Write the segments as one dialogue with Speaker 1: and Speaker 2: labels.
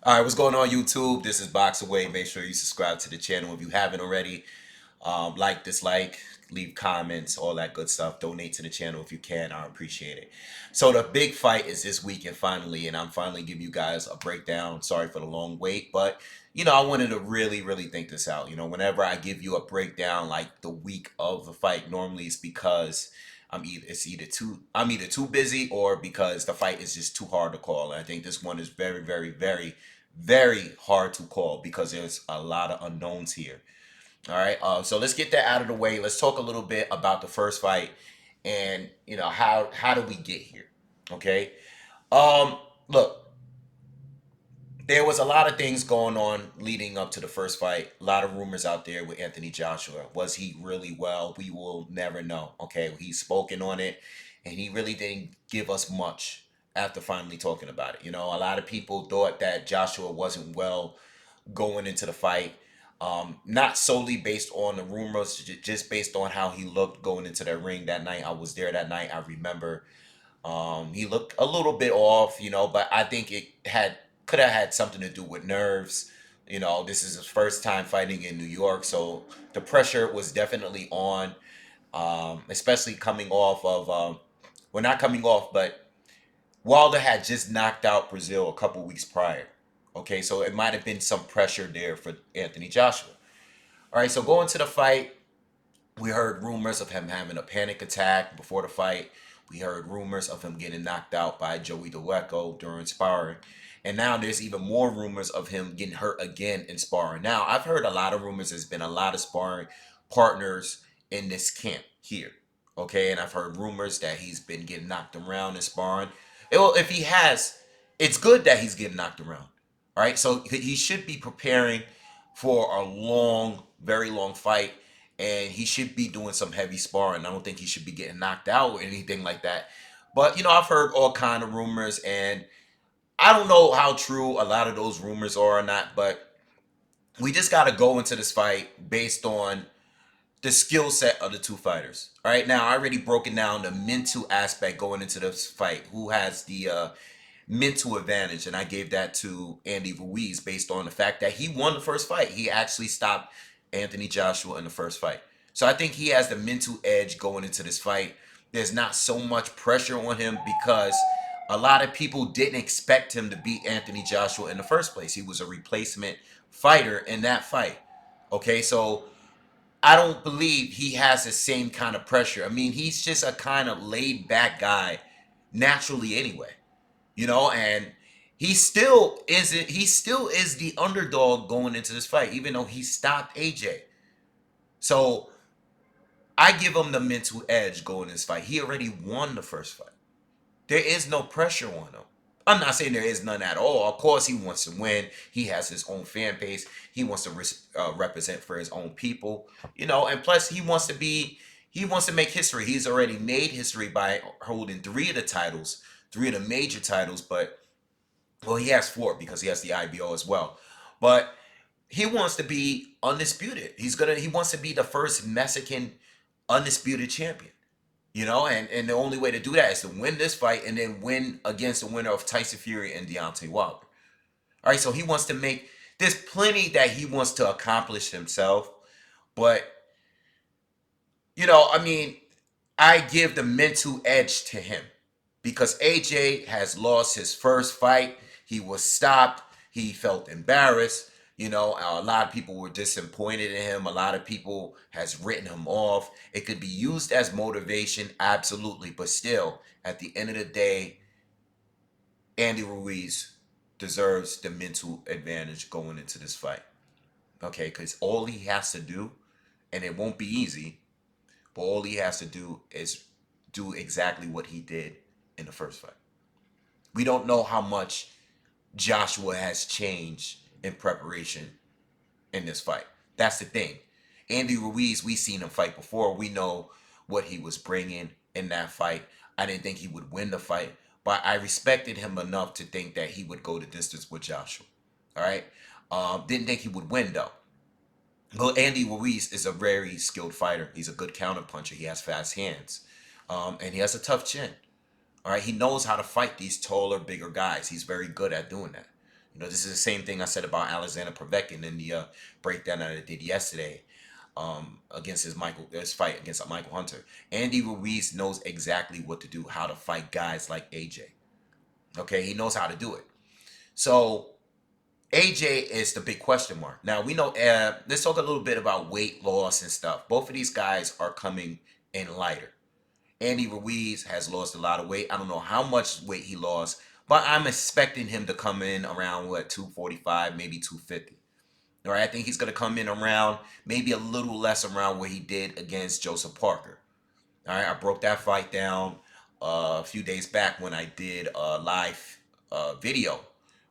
Speaker 1: All right, what's going on, YouTube? This is BoxingWave. Make sure you subscribe to the channel if you haven't already. Like, dislike, leave comments, all that good stuff. Donate to the channel if you can. I appreciate it. So the big fight is this weekend finally, and I'm finally giving you guys a breakdown. Sorry for the long wait, but I wanted to really think this out. Whenever I give you a breakdown like the week of the fight, normally it's because I'm either too busy or because the fight is just too hard to call. And I think this one is very hard to call because there's a lot of unknowns here. All right. So let's get that out of the way. Let's talk a little bit about the first fight, and how did we get here? Okay. Look, there was a lot of things going on leading up to the first fight. A lot of rumors out there with Anthony Joshua. Was he really well? We will never know. Okay. He's spoken on it, and he really didn't give us much after finally talking about it. A lot of people thought that Joshua wasn't well going into the fight. Not solely based on the rumors, just based on how he looked going into the ring that night. I was there that night. I remember he looked a little bit off, but I think it could have had something to do with nerves. This is his first time fighting in New York, so the pressure was definitely on, especially coming off of, well, not coming off, but Wilder had just knocked out Brazil a couple weeks prior. Okay, so it might have been some pressure there for Anthony Joshua. All right, so going to the fight, we heard rumors of him having a panic attack before the fight. We heard rumors of him getting knocked out by Joey DeWeco during sparring. And now there's even more rumors of him getting hurt again in sparring. Now, I've heard a lot of rumors. There's been a lot of sparring partners in this camp here. Okay, and I've heard rumors that he's been getting knocked around in sparring. Well, if he has, it's good that he's getting knocked around. All right, so he should be preparing for a long, very long fight, and he should be doing some heavy sparring. I don't think he should be getting knocked out or anything like that. But I've heard all kind of rumors, and I don't know how true a lot of those rumors are or not. But we just got to go into this fight based on the skill set of the two fighters. All right, now I already broken down the mental aspect going into this fight. Who has the mental advantage? And I gave that to Andy Ruiz based on the fact that he won the first fight. He actually stopped Anthony Joshua in the first fight. So I think he has the mental edge going into this fight. There's not so much pressure on him because a lot of people didn't expect him to beat Anthony Joshua in the first place. He was a replacement fighter in that fight. Okay, so I don't believe he has the same kind of pressure. I mean, he's just a kind of laid back guy naturally anyway. And he still is the underdog going into this fight, even though he stopped AJ. So I give him the mental edge going in this fight. He already won the first fight. There is no pressure on him. I'm not saying there is none at all. Of course, he wants to win. He has his own fan base. He wants to represent for his own people. And plus he wants to make history. He's already made history by holding three of the titles, three of the major titles. But well, he has four because he has the IBO as well. But he wants to be undisputed. He wants to be the first Mexican undisputed champion. And the only way to do that is to win this fight and then win against the winner of Tyson Fury and Deontay Wilder. All right, so he wants to make. There's plenty that he wants to accomplish himself, but I mean, I give the mental edge to him because AJ has lost his first fight. He was stopped. He felt embarrassed. A lot of people were disappointed in him. A lot of people has written him off. It could be used as motivation, absolutely, but still, at the end of the day, Andy Ruiz deserves the mental advantage going into this fight. Okay, because all he has to do, and it won't be easy, but all he has to do is do exactly what he did in the first fight. We don't know how much Joshua has changed in preparation in this fight. That's the thing. Andy Ruiz, we seen him fight before. We know what he was bringing in that fight. I didn't think he would win the fight, but I respected him enough to think that he would go the distance with Joshua. All right. Didn't think he would win though. Well, Andy Ruiz is a very skilled fighter. He's a good counter puncher. He has fast hands, and he has a tough chin. All right, he knows how to fight these taller, bigger guys. He's very good at doing that. This is the same thing I said about Alexander Povetkin in the breakdown that I did yesterday, against his fight against Michael Hunter. Andy Ruiz knows exactly what to do, how to fight guys like AJ. Okay, he knows how to do it. So AJ is the big question mark. Now we know. Let's talk a little bit about weight loss and stuff. Both of these guys are coming in lighter. Andy Ruiz has lost a lot of weight. I don't know how much weight he lost, but I'm expecting him to come in around 245, maybe 250. All right, I think he's going to come in around maybe a little less around where he did against Joseph Parker. All right, I broke that fight down a few days back when I did a live video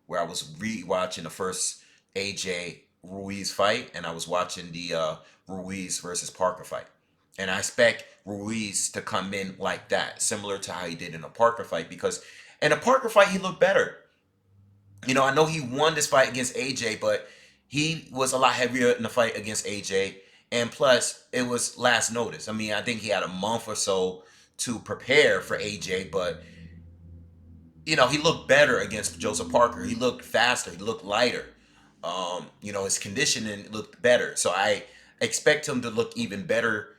Speaker 1: where I was re-watching the first AJ Ruiz fight, and I was watching the Ruiz versus Parker fight. And I expect Ruiz to come in like that, similar to how he did in a Parker fight, because in a Parker fight he looked better. I know he won this fight against AJ, but he was a lot heavier in the fight against AJ. And plus, it was last notice. I mean, I think he had a month or so to prepare for AJ, but he looked better against Joseph Parker. He looked faster. He looked lighter. His conditioning looked better. So I expect him to look even better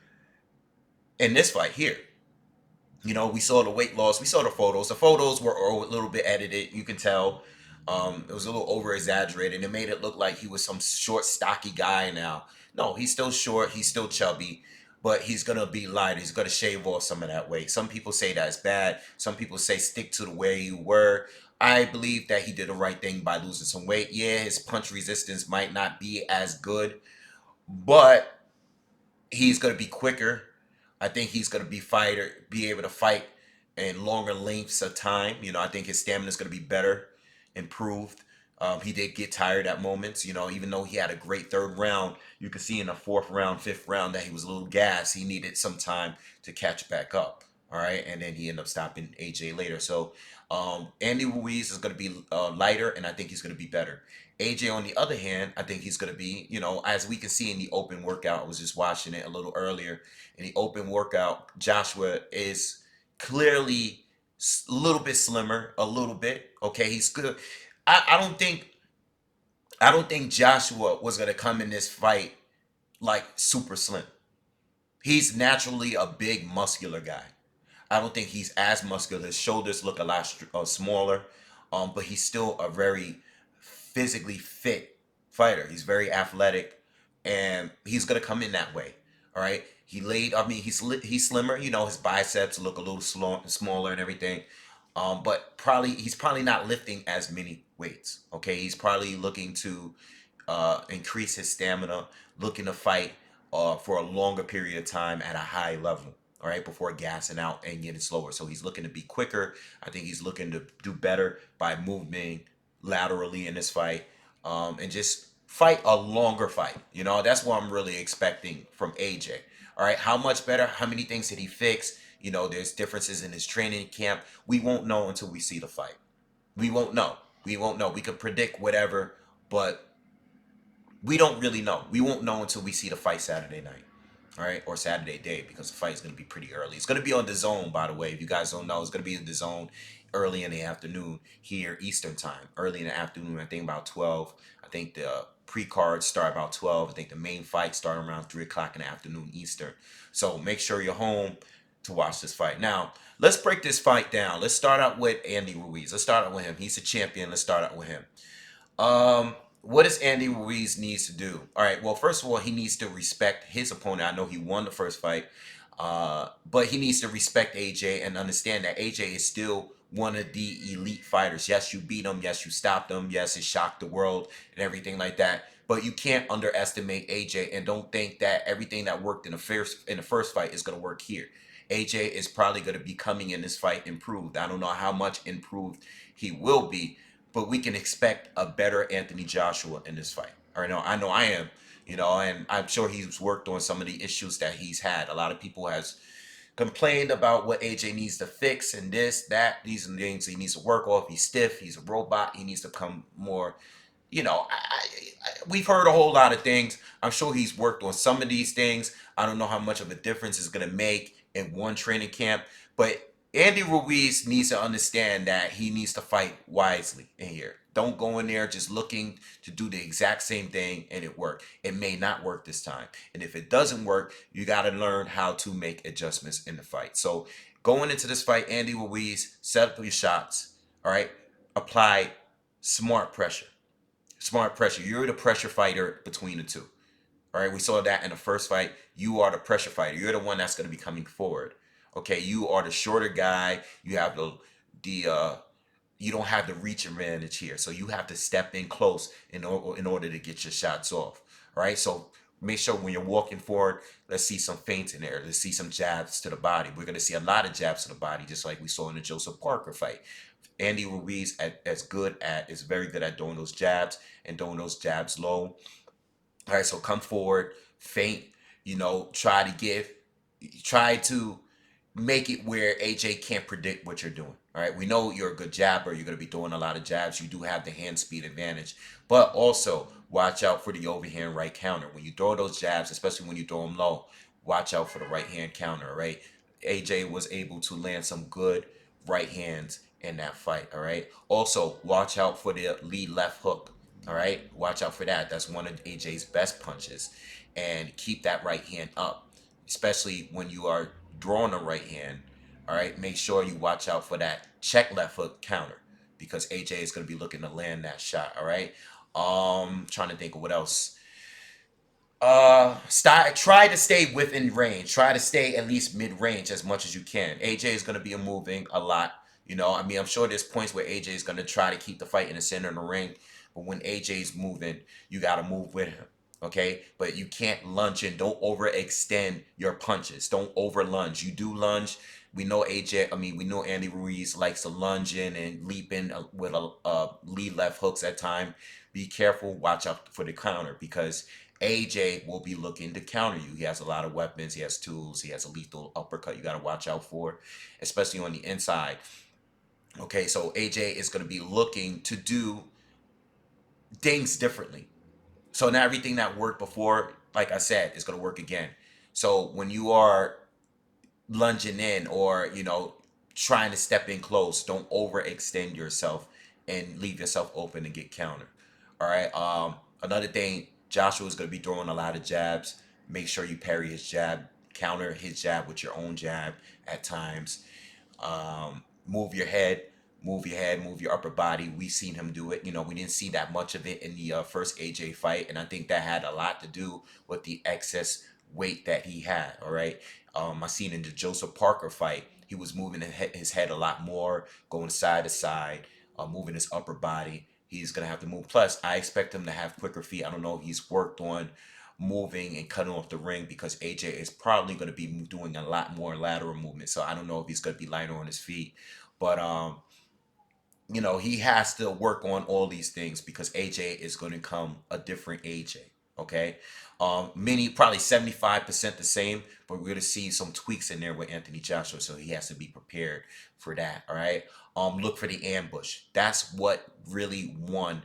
Speaker 1: in this fight here. We saw the weight loss. We saw the photos. The photos were a little bit edited. You can tell. It was a little over exaggerated. It made it look like he was some short, stocky guy now. No, he's still short. He's still chubby, but he's going to be lighter. He's going to shave off some of that weight. Some people say that's bad. Some people say stick to the way you were. I believe that he did the right thing by losing some weight. Yeah, his punch resistance might not be as good, but he's going to be quicker. I think he's going to be able to fight in longer lengths of time. I think his stamina is going to be better, improved. He did get tired at moments. Even though he had a great third round, you could see in the fourth round, fifth round that he was a little gassed. He needed some time to catch back up. All right, and then he ended up stopping AJ later. So Andy Ruiz is going to be lighter, and I think he's going to be better. AJ, on the other hand, I think he's going to be, as we can see in the open workout. I was just watching it a little earlier. In the open workout, Joshua is clearly a little bit slimmer, a little bit. Okay, he's good. I don't think Joshua was going to come in this fight like super slim. He's naturally a big muscular guy. I don't think he's as muscular. His shoulders look a lot smaller, but he's still a very physically fit fighter. He's very athletic, and he's gonna come in that way. All right. I mean, he's slimmer. His biceps look a little smaller and everything. But he's probably not lifting as many weights. Okay, he's probably looking to increase his stamina, looking to fight for a longer period of time at a high level. All right, before gassing out and getting slower. So he's looking to be quicker. I think he's looking to do better by moving laterally in this fight, and just fight a longer fight. That's what I'm really expecting from AJ. All right, how much better? How many things did he fix? There's differences in his training camp. We won't know until we see the fight. We won't know. We won't know. We could predict whatever, but we don't really know. We won't know until we see the fight Saturday night. All right, or Saturday day, because the fight is going to be pretty early. It's going to be on dazn, by the way. If you guys don't know, it's going to be in dazn early in the afternoon here, Eastern time. Early in the afternoon, I think about 12. I think the pre-cards start about 12. I think the main fight start around 3 o'clock in the afternoon Eastern. So make sure you're home to watch this fight. Now, let's break this fight down. Let's start out with Andy Ruiz. Let's start out with him. He's a champion. Let's start out with him. What does Andy Ruiz needs to do? All right. Well, first of all, he needs to respect his opponent. I know he won the first fight, but he needs to respect AJ and understand that AJ is still one of the elite fighters. Yes, you beat him. Yes, you stopped him. Yes, it shocked the world and everything like that. But you can't underestimate AJ, and don't think that everything that worked in the first fight is going to work here. AJ is probably going to be coming in this fight improved. I don't know how much improved he will be, but we can expect a better Anthony Joshua in this fight. Or no, I know I am, and I'm sure he's worked on some of the issues that he's had. A lot of people has complained about what AJ needs to fix and this, that. These are the things he needs to work off. He's stiff. He's a robot. He needs to come more. We've heard a whole lot of things. I'm sure he's worked on some of these things. I don't know how much of a difference it's going to make in one training camp, but Andy Ruiz needs to understand that he needs to fight wisely in here. Don't go in there just looking to do the exact same thing and it work. It may not work this time. And if it doesn't work, you got to learn how to make adjustments in the fight. So going into this fight, Andy Ruiz, set up your shots. All right. Apply smart pressure. Smart pressure. You're the pressure fighter between the two. All right, we saw that in the first fight. You are the pressure fighter. You're the one that's going to be coming forward. Okay, you are the shorter guy. You have the you don't have the reach advantage here, so you have to step in close in order to get your shots off. All right, so make sure when you're walking forward, let's see some feints in there. Let's see some jabs to the body. We're going to see a lot of jabs to the body, just like we saw in the Joseph Parker fight. Andy Ruiz is very good at doing those jabs and doing those jabs low. All right, so come forward, feint, try to make it where AJ can't predict what you're doing. All right, we know you're a good jabber. You're going to be doing a lot of jabs. You do have the hand speed advantage, but also watch out for the overhand right counter. When you throw those jabs, especially when you throw them low, watch out for the right hand counter. All right, AJ was able to land some good right hands in that fight. All right, also watch out for the lead left hook. All right, watch out for that. That's one of AJ's best punches, and keep that right hand up, especially when you are drawing a right hand. All right, make sure you watch out for that check left hook counter because AJ is going to be looking to land that shot. All right, trying to think of what else. Try to stay within range. Try to stay at least mid range as much as you can. AJ is going to be moving a lot. I mean, I'm sure there's points where AJ is going to try to keep the fight in the center of the ring, but when AJ's moving, you got to move with him. Okay, but you can't lunge in. Don't overextend your punches. Don't over lunge. You do lunge. We know AJ. I mean, we know Andy Ruiz likes to lunge in and leap in with a lead left hooks at time. Be careful. Watch out for the counter because AJ will be looking to counter you. He has a lot of weapons. He has tools. He has a lethal uppercut you got to watch out for, especially on the inside. Okay, so AJ is going to be looking to do things differently. So now everything that worked before, like I said, is going to work again. So when you are lunging in or, trying to step in close, don't overextend yourself and leave yourself open to get countered. All right. Another thing, Joshua is going to be throwing a lot of jabs. Make sure you parry his jab, counter his jab with your own jab at times. Move your head, move your upper body. We've seen him do it. We didn't see that much of it in the first AJ fight, and I think that had a lot to do with the excess weight that he had. All right. I seen in the Joseph Parker fight, he was moving his head a lot more, going side to side, moving his upper body. He's gonna have to move. Plus, I expect him to have quicker feet. I don't know if he's worked on moving and cutting off the ring because AJ is probably going to be doing a lot more lateral movement. So I don't know if he's going to be lighter on his feet, but he has to work on all these things because AJ is going to come a different AJ. Okay, many probably 75% the same, but we're going to see some tweaks in there with Anthony Joshua, so he has to be prepared for that. All right, look for the ambush. That's what really won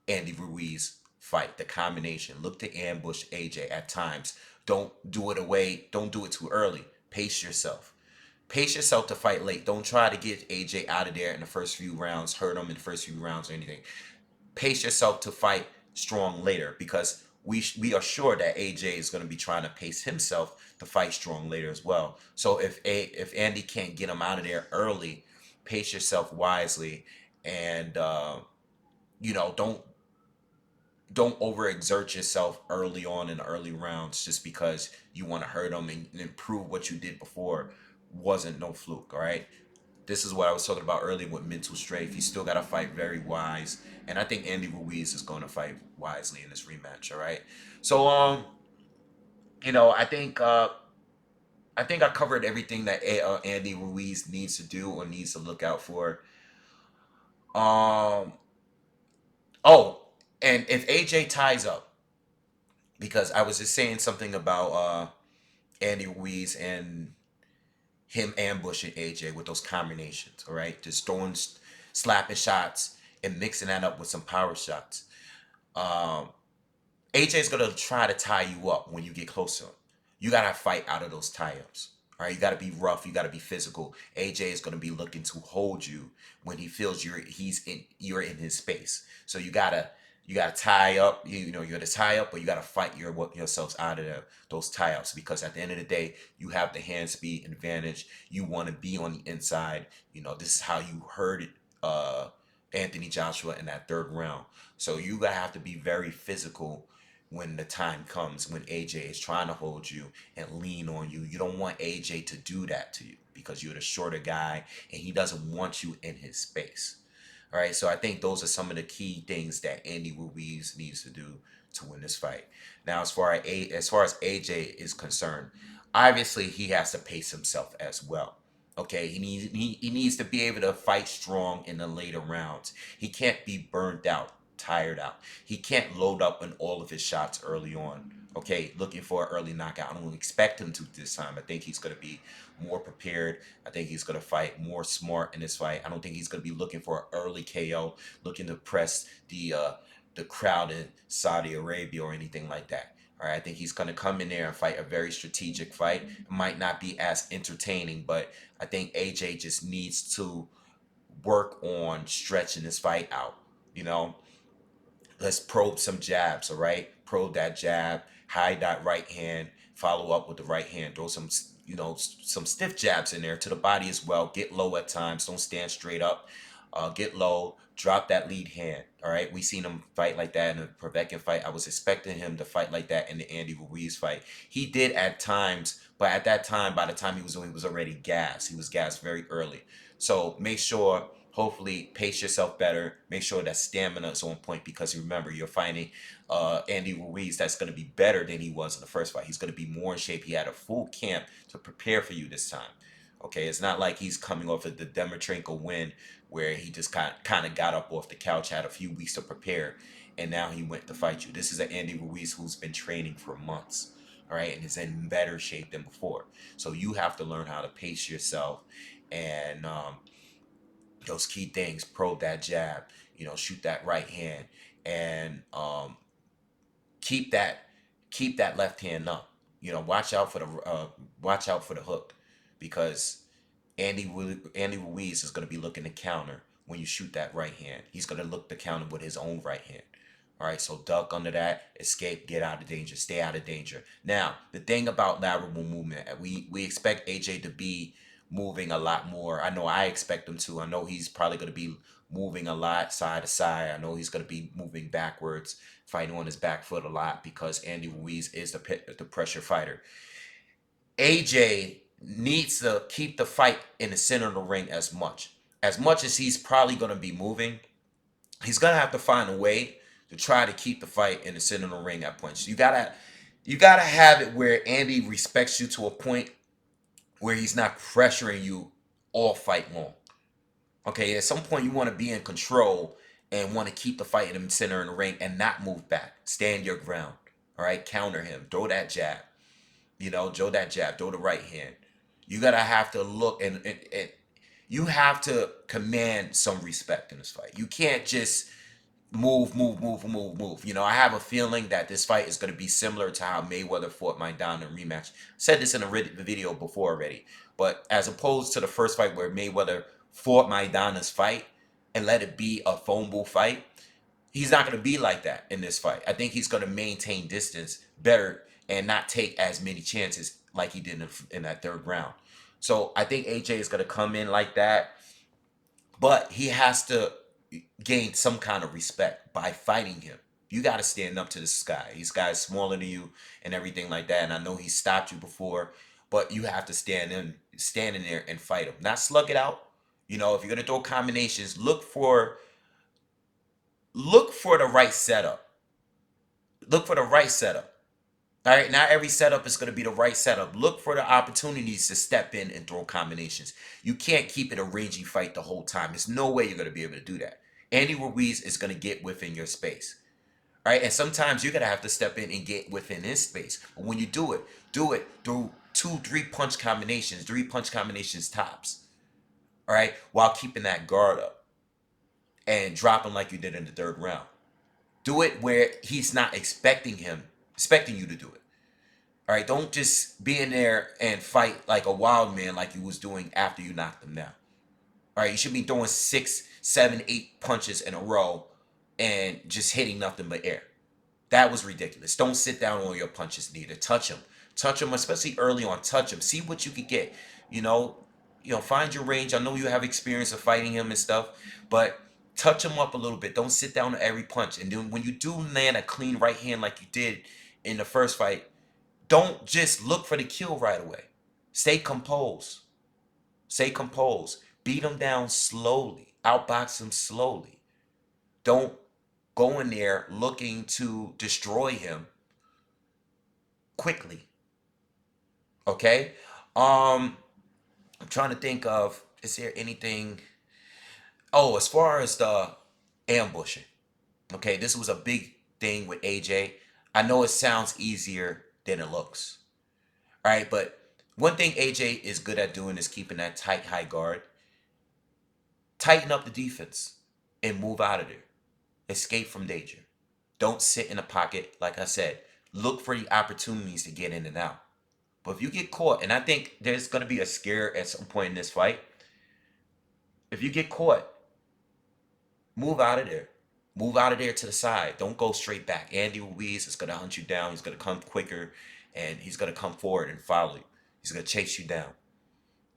Speaker 1: Andy Ruiz fight, the combination. Look to ambush AJ at times. Don't do it away. Don't do it too early. Pace yourself. Pace yourself to fight late. Don't try to get AJ out of there in the first few rounds, hurt him in the first few rounds or anything. Pace yourself to fight strong later because we are sure that AJ is going to be trying to pace himself to fight strong later as well. So if Andy can't get him out of there early, pace yourself wisely and don't overexert yourself early on in the early rounds just because you want to hurt them and improve what you did before wasn't no fluke. All right, this is what I was talking about earlier with mental strength. You still got to fight very wise, and I think Andy Ruiz is going to fight wisely in this rematch. All right, so I think I covered everything that Andy Ruiz needs to do or needs to look out for. um oh, and if AJ ties up, because I was just saying something about Andy Ruiz and him ambushing AJ with those combinations, all right? Just throwing, slapping shots and mixing that up with some power shots. Um, AJ's going to try to tie you up when you get close to him. You got to fight out of those tie ups, All right, you got to be rough. You got to be physical. AJ is going to be looking to hold you when he feels you're in his space. So you gotta tie up. You gotta tie up, or you gotta fight yourselves out of those tie ups, because at the end of the day, you have the hand speed advantage. You want to be on the inside. This is how you heard it. Anthony Joshua in that third round. So you gotta have to be very physical when the time comes, when AJ is trying to hold you and lean on you. You don't want AJ to do that to you because you're the shorter guy and he doesn't want you in his space. All right, so I think those are some of the key things that Andy Ruiz needs to do to win this fight. Now, as far as AJ is concerned, obviously he has to pace himself as well. Okay, he needs to be able to fight strong in the later rounds. He can't be burned out, tired out. He can't load up in all of his shots early on. Okay, looking for an early knockout. I don't expect him to this time. I think he's going to be more prepared. I think he's going to fight more smart in this fight. I don't think he's going to be looking for an early KO, looking to press the crowd in Saudi Arabia or anything like that. All right, I think he's going to come in there and fight a very strategic fight. It might not be as entertaining, but I think AJ just needs to work on stretching this fight out. You know, let's probe some jabs, all right? Probe that jab, hide that right hand, follow up with the right hand, throw some stiff jabs in there to the body as well. Get low at times, don't stand straight up. Get low, drop that lead hand. All right, we seen him fight like that in the Povetkin fight. I was expecting him to fight like that in the Andy Ruiz fight. He did at times, but at that time, by the time he was already gassed. He was gassed very early. So make sure, hopefully, pace yourself better. Make sure that stamina is on point, because remember, you're fighting Andy Ruiz that's going to be better than he was in the first fight. He's going to be more in shape. He had a full camp to prepare for you this time. Okay, it's not like he's coming off of the Demetrenko win where he just kind of got up off the couch, had a few weeks to prepare, and now he went to fight you. This is an Andy Ruiz who's been training for months, all right, and is in better shape than before. So you have to learn how to pace yourself, and those key things: probe that jab, shoot that right hand, and keep that keep that left hand up. Watch out for the hook, because Andy Ruiz is going to be looking to counter when you shoot that right hand. He's going to look to counter with his own right hand. All right, so duck under that, escape, get out of danger, stay out of danger. Now, the thing about lateral movement, we expect AJ to be moving a lot more. I know I expect him to. I know he's probably going to be moving a lot side to side. I know he's going to be moving backwards, fighting on his back foot a lot, because Andy Ruiz is the pressure fighter. AJ needs to keep the fight in the center of the ring as much. As much as he's probably going to be moving, he's going to have to find a way to try to keep the fight in the center of the ring at points. You gotta have it where Andy respects you to a point where he's not pressuring you all fight long. Okay, at some point you want to be in control and want to keep the fight in the center of the ring and not move back. Stand your ground. All right, counter him. Throw that jab. Throw the right hand. You gotta have to look, and you have to command some respect in this fight. You can't just move, move, move, move, move. I have a feeling that this fight is going to be similar to how Mayweather fought Maidana in rematch. I said this in a video before already, but as opposed to the first fight where Mayweather fought Maidana's fight and let it be a fumble fight, he's not going to be like that in this fight. I think he's going to maintain distance better and not take as many chances like he did in that third round. So I think AJ is going to come in like that, but he has to gain some kind of respect by fighting him. You got to stand up to this guy. This guy's smaller than you and everything like that. And I know he stopped you before, but you have to stand in there and fight him. Not slug it out. If you're gonna throw combinations, look for the right setup. Look for the right setup. All right, not every setup is going to be the right setup. Look for the opportunities to step in and throw combinations. You can't keep it a raging fight the whole time. There's no way you're going to be able to do that. Andy Ruiz is going to get within your space. All right, and sometimes you're going to have to step in and get within his space. But when you do it through 2-3 punch combinations, 3 punch combinations tops. All right, while keeping that guard up and dropping like you did in the third round. Do it where he's not expecting you to do it. All right, don't just be in there and fight like a wild man like you was doing after you knocked them down. All right, you should be throwing 6, 7, 8 punches in a row and just hitting nothing but air. That was ridiculous. Don't sit down on your punches neither. Touch them, especially early on. Touch them. See what you could get. You know, find your range. I know you have experience of fighting him and stuff, but touch him up a little bit. Don't sit down on every punch. And then when you do land a clean right hand like you did in the first fight, don't just look for the kill right away. Stay composed. Stay composed. Beat him down slowly. Outbox him slowly. Don't go in there looking to destroy him quickly. Okay? I'm trying to think of, is there anything? Oh, as far as the ambushing. Okay, this was a big thing with AJ. I know it sounds easier than it looks. All right, but one thing AJ is good at doing is keeping that tight high guard. Tighten up the defense and move out of there. Escape from danger. Don't sit in a pocket. Like I said, look for the opportunities to get in and out. But if you get caught, and I think there's going to be a scare at some point in this fight, if you get caught, move out of there. Move out of there to the side. Don't go straight back. Andy Ruiz is going to hunt you down. He's going to come quicker, and he's going to come forward and follow you. He's going to chase you down.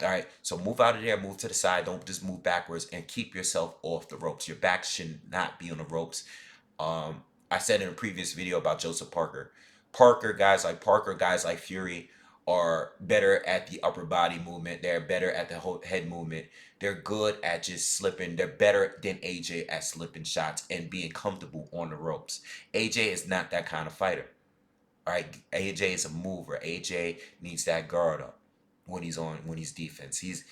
Speaker 1: All right, so move out of there, move to the side. Don't just move backwards, and keep yourself off the ropes. Your back should not be on the ropes. I said in a previous video about Joseph Parker. Parker, guys like Fury are better at the upper body movement. They're better at the whole head movement. They're good at just slipping. They're better than AJ at slipping shots and being comfortable on the ropes. AJ is not that kind of fighter. All right, AJ is a mover. AJ needs that guard up when he's defense. He's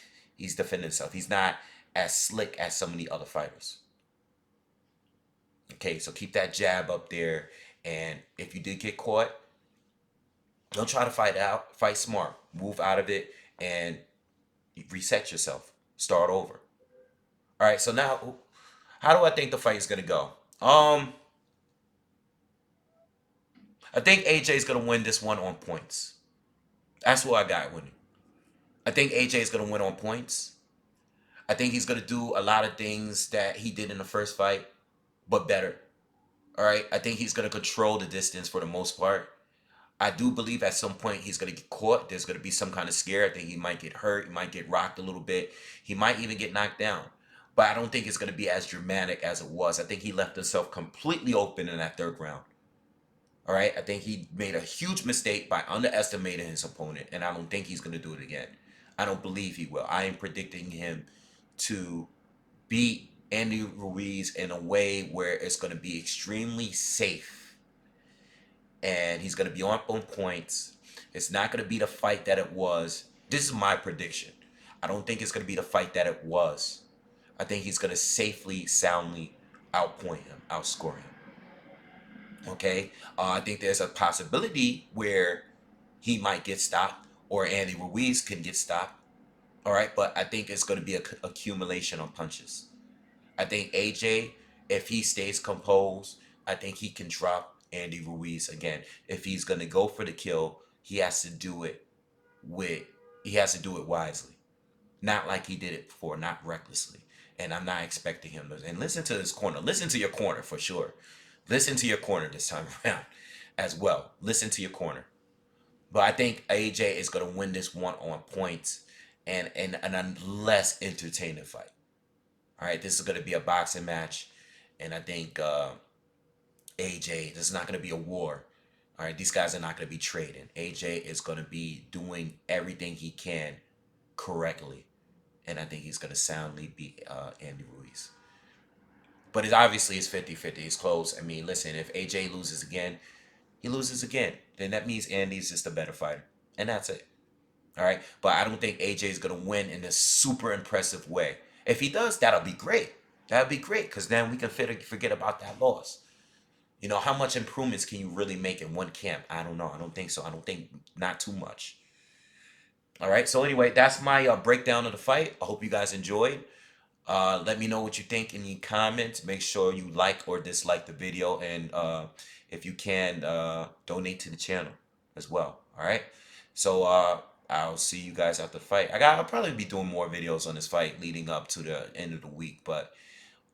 Speaker 1: defending himself. He's not as slick as some of the other fighters. Okay, so keep that jab up there. And if you did get caught, don't try to fight out. Fight smart. Move out of it and reset yourself. Start over. All right, so now, how do I think the fight is gonna go? I think AJ is gonna win this one on points. That's what I got winning. I think AJ is gonna win on points. I think he's gonna do a lot of things that he did in the first fight, but better. All right. I think he's gonna control the distance for the most part. I do believe at some point he's gonna get caught. There's gonna be some kind of scare. I think he might get hurt. He might get rocked a little bit. He might even get knocked down. But I don't think it's gonna be as dramatic as it was. I think he left himself completely open in that third round. All right. I think he made a huge mistake by underestimating his opponent, and I don't think he's gonna do it again. I don't believe he will. I am predicting him to beat Andy Ruiz in a way where it's going to be extremely safe. And he's going to be on points. It's not going to be the fight that it was. This is my prediction. I don't think it's going to be the fight that it was. I think he's going to safely, soundly outpoint him, outscore him. Okay? I think there's a possibility where he might get stopped or Andy Ruiz can get stopped. All right? But I think it's going to be an accumulation of punches. I think AJ, if he stays composed, I think he can drop Andy Ruiz again. If he's gonna go for the kill, he has to do it wisely. Not like he did it before, not recklessly. And I'm not expecting him to. And listen to his corner. Listen to your corner for sure. Listen to your corner this time around as well. Listen to your corner. But I think AJ is gonna win this one on points and a less entertaining fight. All right, this is going to be a boxing match, and I think AJ, this is not going to be a war. All right, these guys are not going to be trading. AJ is going to be doing everything he can correctly, and I think he's going to soundly beat Andy Ruiz. But it obviously is 50-50. It's close. I mean, listen, if AJ loses again, he loses again. Then that means Andy's just a better fighter, and that's it. All right, but I don't think AJ is going to win in a super impressive way. If he does, that'll be great. That'll be great because then we can forget about that loss. You know, how much improvements can you really make in one camp? I don't know. I don't think so. I don't think not too much. All right. So anyway, that's my breakdown of the fight. I hope you guys enjoyed. Let me know what you think in the comments. Make sure you like or dislike the video. And if you can, donate to the channel as well. All right. So I'll see you guys after the fight. I'll probably be doing more videos on this fight leading up to the end of the week, but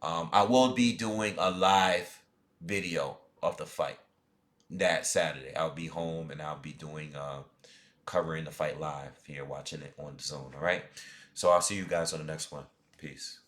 Speaker 1: I will be doing a live video of the fight that Saturday. I'll be home and I'll be doing covering the fight live here, watching it on the zone. All right. So I'll see you guys on the next one. Peace.